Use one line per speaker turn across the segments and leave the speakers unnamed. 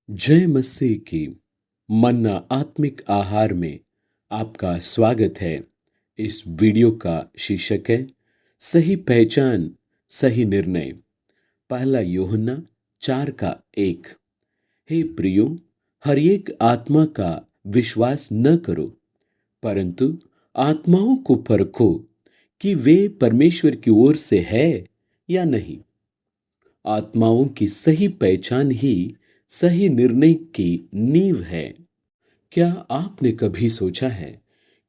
जय मसीह की। मन्ना आत्मिक आहार में आपका स्वागत है। इस वीडियो का शीर्षक है सही पहचान, सही निर्णय। पहला यूहन्ना 4:1। हे प्रियो, हर एक आत्मा का विश्वास न करो, परंतु आत्माओं को परखो कि वे परमेश्वर की ओर से है या नहीं। आत्माओं की सही पहचान ही सही निर्णय की नींव है। क्या आपने कभी सोचा है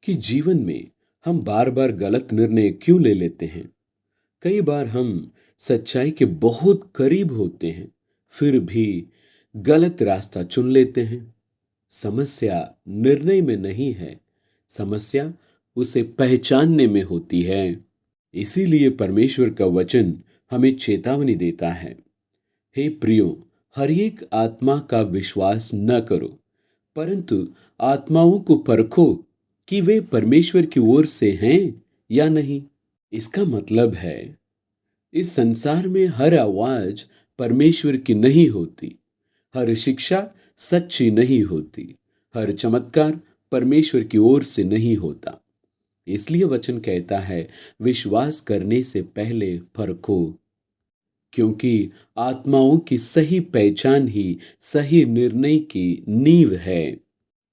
कि जीवन में हम बार बार गलत निर्णय क्यों ले लेते हैं? कई बार हम सच्चाई के बहुत करीब होते हैं, फिर भी गलत रास्ता चुन लेते हैं। समस्या निर्णय में नहीं है, समस्या उसे पहचानने में होती है। इसीलिए परमेश्वर का वचन हमें चेतावनी देता है। हे प्रियो, हर एक आत्मा का विश्वास न करो, परंतु आत्माओं को परखो कि वे परमेश्वर की ओर से हैं या नहीं। इसका मतलब है, इस संसार में हर आवाज परमेश्वर की नहीं होती, हर शिक्षा सच्ची नहीं होती, हर चमत्कार परमेश्वर की ओर से नहीं होता। इसलिए वचन कहता है, विश्वास करने से पहले परखो, क्योंकि आत्माओं की सही पहचान ही सही निर्णय की नींव है।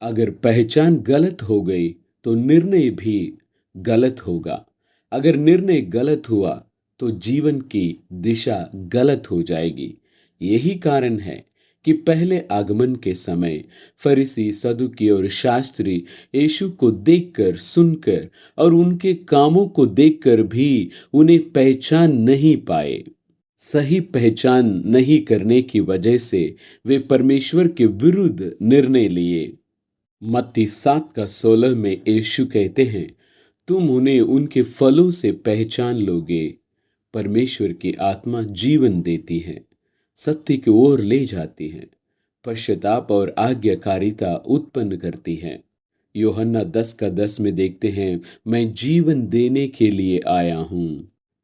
अगर पहचान गलत हो गई तो निर्णय भी गलत होगा। अगर निर्णय गलत हुआ तो जीवन की दिशा गलत हो जाएगी। यही कारण है कि पहले आगमन के समय फरीसी, सदुकी और शास्त्री यीशु को देखकर, सुनकर और उनके कामों को देखकर भी उन्हें पहचान नहीं पाए। सही पहचान नहीं करने की वजह से वे परमेश्वर के विरुद्ध निर्णय लिए। मत्ती 7:16 में यीशु कहते हैं, तुम उन्हें उनके फलों से पहचान लोगे। परमेश्वर की आत्मा जीवन देती है, सत्य की ओर ले जाती है, पश्चाताप और आज्ञाकारिता उत्पन्न करती है। यूहन्ना 10:10 में देखते हैं, मैं जीवन देने के लिए आया हूं।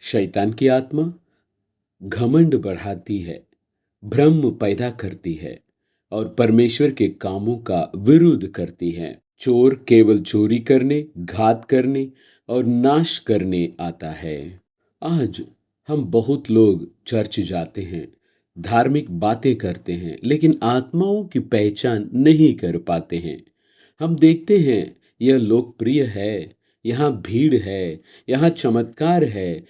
शैतान की आत्मा घमंड बढ़ाती है, भ्रम पैदा करती है और परमेश्वर के कामों का विरोध करती है। चोर केवल चोरी करने, घात करने और नाश करने आता है। आज हम बहुत लोग चर्च जाते हैं, धार्मिक बातें करते हैं, लेकिन आत्माओं की पहचान नहीं कर पाते हैं। हम देखते हैं, यह लोकप्रिय है, यहाँ भीड़ है, यहाँ चमत्कार है,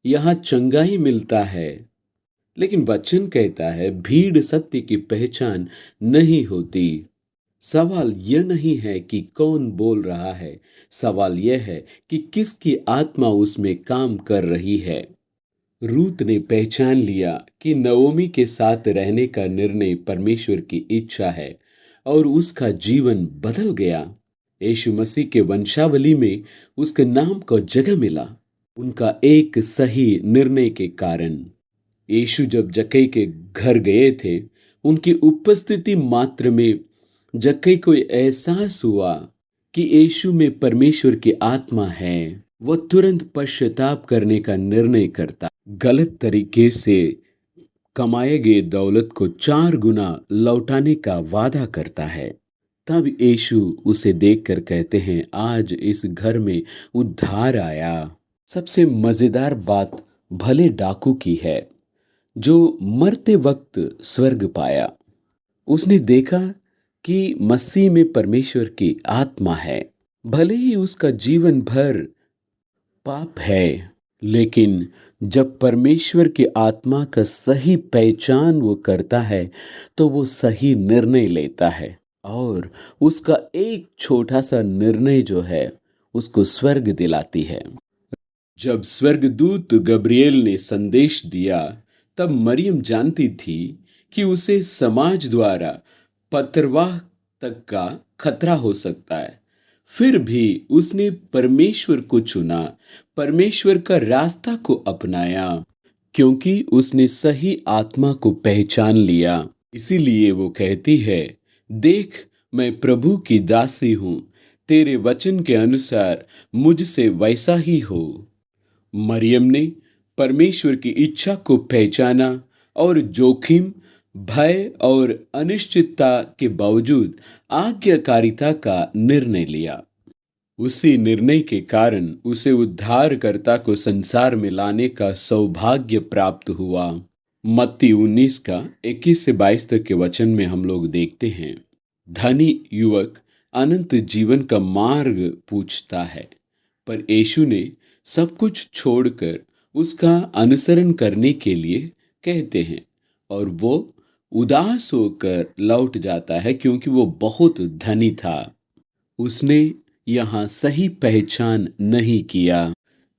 यहाँ चंगाई मिलता है। लेकिन वचन कहता है, भीड़ सत्य की पहचान नहीं होती। सवाल यह नहीं है कि कौन बोल रहा है, सवाल यह है कि किसकी आत्मा उसमें काम कर रही है। रूत ने पहचान लिया कि नओमी के साथ रहने का निर्णय परमेश्वर की इच्छा है और उसका जीवन बदल गया। यीशु मसीह के वंशावली में उसके नाम को जगह मिला, उनका एक सही निर्णय के कारण। यीशु जब जक्कई के घर गए थे, उनकी उपस्थिति मात्र में जक्कई को एहसास हुआ कि यीशु में परमेश्वर की आत्मा है। वह तुरंत पश्चाताप करने का निर्णय करता, गलत तरीके से कमाए गए दौलत को 4 गुना लौटाने का वादा करता है। तब यीशु उसे देखकर कहते हैं, आज इस घर में उद्धार आया। सबसे मजेदार बात भले डाकू की है, जो मरते वक्त स्वर्ग पाया। उसने देखा कि मसीह में परमेश्वर की आत्मा है। भले ही उसका जीवन भर पाप है, लेकिन जब परमेश्वर की आत्मा का सही पहचान वो करता है, तो वो सही निर्णय लेता है और उसका एक छोटा सा निर्णय जो है, उसको स्वर्ग दिलाती है। जब स्वर्गदूत गब्रिएल ने संदेश दिया, तब मरियम जानती थी कि उसे समाज द्वारा पत्रवाह तक का खतरा हो सकता है। फिर भी उसने परमेश्वर को चुना, परमेश्वर का रास्ता को अपनाया, क्योंकि उसने सही आत्मा को पहचान लिया। इसीलिए वो कहती है, देख, मैं प्रभु की दासी हूं, तेरे वचन के अनुसार मुझसे वैसा ही हो। मरियम ने परमेश्वर की इच्छा को पहचाना और जोखिम भय और अनिश्चितता के बावजूद आज्ञाकारिता का निर्णय लिया। उसी निर्णय के कारण उसे उद्धारकर्ता को संसार में लाने का सौभाग्य प्राप्त हुआ। मत्ती 19 का 21 से 22 तक के वचन में हम लोग देखते हैं, धनी युवक अनंत जीवन का मार्ग पूछता है, पर यीशु ने सब कुछ छोड़कर उसका अनुसरण करने के लिए कहते हैं, और वो उदास होकर लौट जाता है क्योंकि वो बहुत धनी था। उसने यहाँ सही पहचान नहीं किया।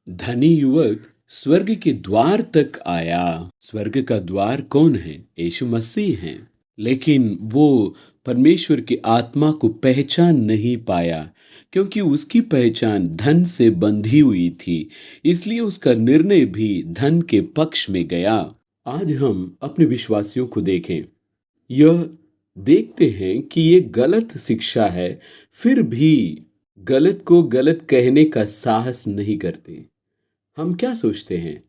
धनी युवक स्वर्ग के द्वार तक आया। स्वर्ग का द्वार कौन है? यीशु मसीह हैं। लेकिन वो परमेश्वर की आत्मा को पहचान नहीं पाया क्योंकि उसकी पहचान धन से बंधी हुई थी, इसलिए उसका निर्णय भी धन के पक्ष में गया। आज हम अपने विश्वासियों को देखें, यह देखते हैं कि ये गलत शिक्षा है, फिर भी गलत को गलत कहने का साहस नहीं करते। हम क्या सोचते हैं?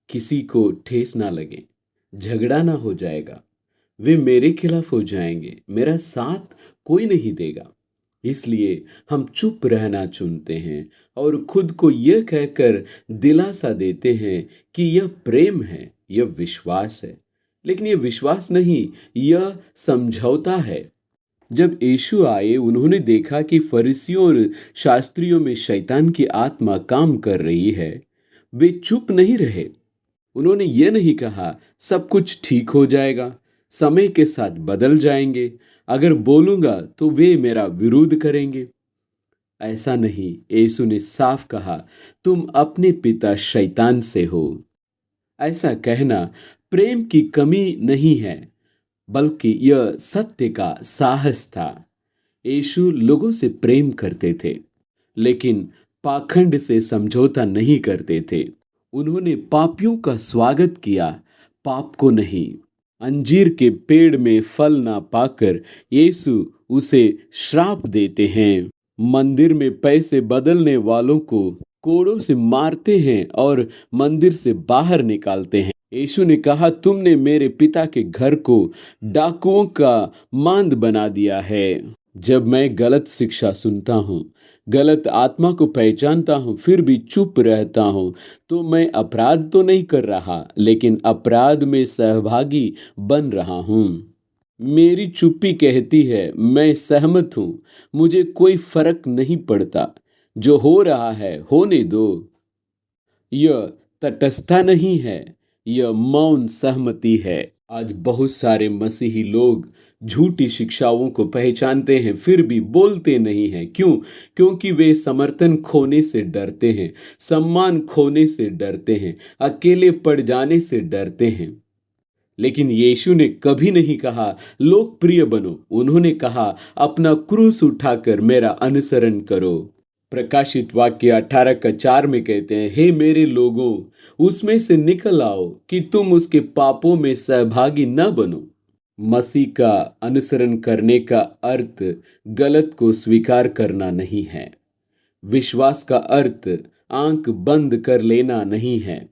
किसी को ठेस ना लगे, झगड़ा ना हो जाएगा, वे मेरे खिलाफ हो जाएंगे, मेरा साथ कोई नहीं देगा, इसलिए हम चुप रहना चुनते हैं और खुद को यह कहकर दिलासा देते हैं कि यह प्रेम है, यह विश्वास है। लेकिन यह विश्वास नहीं, यह समझौता है। जब यीशु आए, उन्होंने देखा कि फरीसियों और शास्त्रियों में शैतान की आत्मा काम कर रही है। वे चुप नहीं रहे। उन्होंने ये नहीं कहा सब कुछ ठीक हो जाएगा, समय के साथ बदल जाएंगे, अगर बोलूंगा तो वे मेरा विरोध करेंगे। ऐसा नहीं, यीशु ने साफ कहा, तुम अपने पिता शैतान से हो। ऐसा कहना प्रेम की कमी नहीं है, बल्कि यह सत्य का साहस था। यीशु लोगों से प्रेम करते थे, लेकिन पाखंड से समझौता नहीं करते थे। उन्होंने पापियों का स्वागत किया, पाप को नहीं। अंजीर के पेड़ में फल ना पाकर यीशु उसे श्राप देते हैं। मंदिर में पैसे बदलने वालों को कोड़ों से मारते हैं और मंदिर से बाहर निकालते हैं। यीशु ने कहा, तुमने मेरे पिता के घर को डाकुओं का मांद बना दिया है। जब मैं गलत शिक्षा सुनता हूँ, गलत आत्मा को पहचानता हूँ, फिर भी चुप रहता हूँ, तो मैं अपराध तो नहीं कर रहा, लेकिन अपराध में सहभागी बन रहा हूँ। मेरी चुप्पी कहती है, मैं सहमत हूँ, मुझे कोई फर्क नहीं पड़ता, जो हो रहा है होने दो। यह तटस्थता नहीं है, यह मौन सहमति है। आज बहुत सारे मसीही लोग झूठी शिक्षाओं को पहचानते हैं, फिर भी बोलते नहीं हैं। क्यों? क्योंकि वे समर्थन खोने से डरते हैं, सम्मान खोने से डरते हैं, अकेले पड़ जाने से डरते हैं। लेकिन यीशु ने कभी नहीं कहा लोकप्रिय बनो, उन्होंने कहा अपना क्रूस उठाकर मेरा अनुसरण करो। प्रकाशित वाक्य 18 का 4 में कहते हैं, हे मेरे लोगों, उसमें से निकल आओ कि तुम उसके पापों में सहभागी न बनो। मसीह का अनुसरण करने का अर्थ गलत को स्वीकार करना नहीं है। विश्वास का अर्थ आंख बंद कर लेना नहीं है।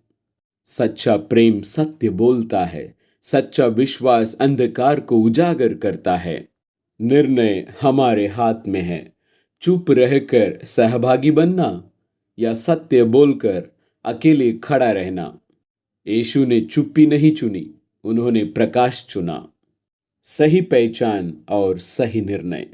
सच्चा प्रेम सत्य बोलता है, सच्चा विश्वास अंधकार को उजागर करता है। निर्णय हमारे हाथ में है, चुप रहकर सहभागी बनना या सत्य बोलकर अकेले खड़ा रहना। यीशु ने चुप्पी नहीं चुनी, उन्होंने प्रकाश चुना। सही पहचान और सही निर्णय।